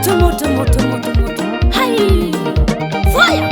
moto moto moto moto moto. Hai! Fire!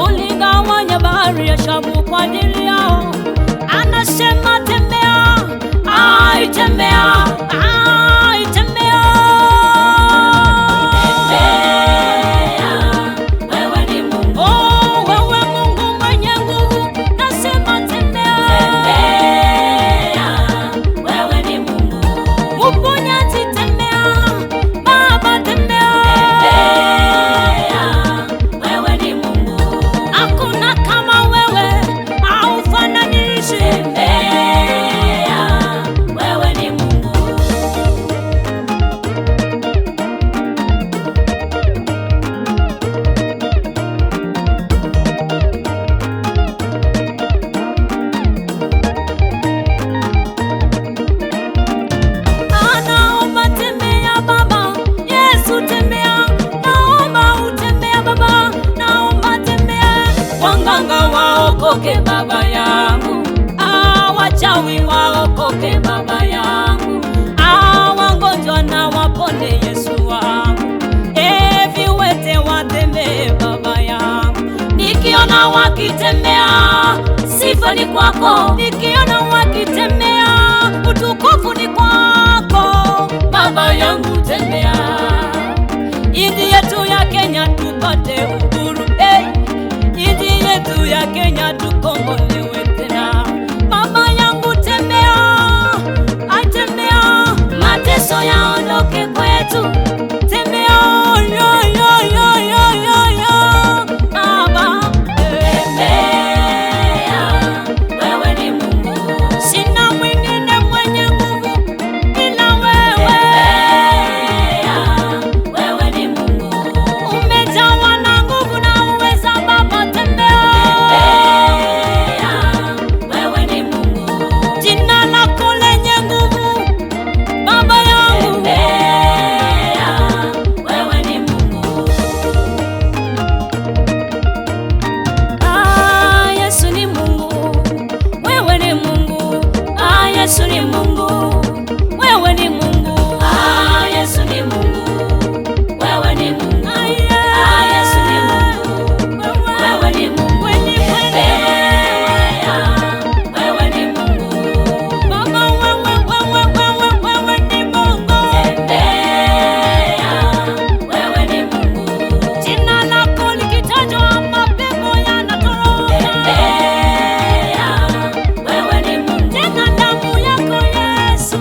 Uligawanya bahari ya Shamu kwa ajili yao. Anasema tembea, ai tembea, ai tembea. Wewe ni Mungu, oh wewe Mungu mwenye nguvu. Nasema tembea, wewe ni Mungu. Uponyaji tembea, Baba tembea. Waokoke baba yangu, wachawi waokoke baba yangu, wagonjwa na wapone Yesu wangu, viwete watembee baba yangu. Nikiona wakitembea sifa ni kwako, nikiona wakitembea utukufu ni kwako baba yangu. Tembea nchi yetu ya Kenya tupate uhuru, nchi yetu ya Kenya tukombolewe tena. Mama yangu tembea, atembea, mateso yaondoke kwetu. Tembea, yo yo yo yo yo yo. Baba tembea, wewe ni Mungu. Sina mwingine mwenye nguvu ila wewe. Tembea, wewe ni Mungu. Umejawa na nguvu na uweza Baba, tembea. Yesu ni Mungu, wewe ni Mungu. Yesu ni Mungu, wewe ni Mungu. Yesu ni Mungu, wewe ni Mungu. Wewe ni Mungu. Baba wewe ni Mungu. Wewe ni Mungu. Jina lako likitajwa mapepo yanatoroka. Wewe ni Mungu. Tena damu yako Yesu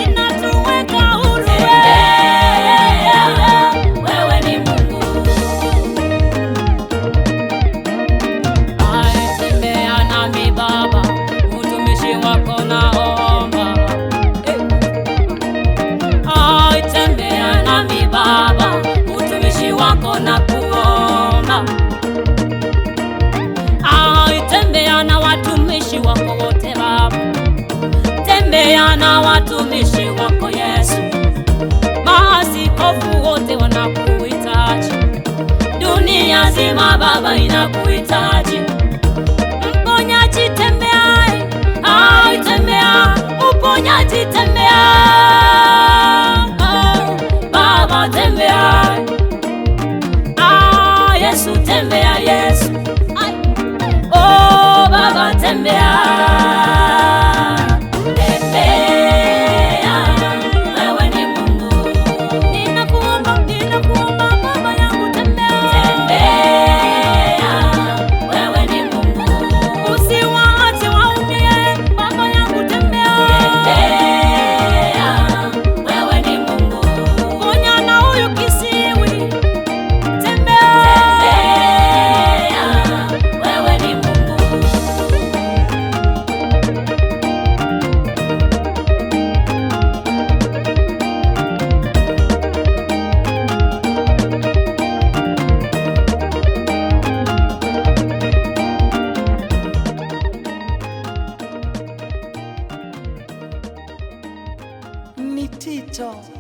inatuweka huru. Wewe ni Mungu. Tembea nami Baba, utumishi wako naomba. Tembea nami Baba, utumishi wako na kuomba. Tembea na watumishi wako wote Baba, tembea na watumishi wako Yesu. Maaskofu wote wanakuhitaji, dunia nzima Baba inakuhitaji. Mponyaji tembea, tembea, uponyaji tembea. Baba tembea, Yesu tembea, Yesu Tito.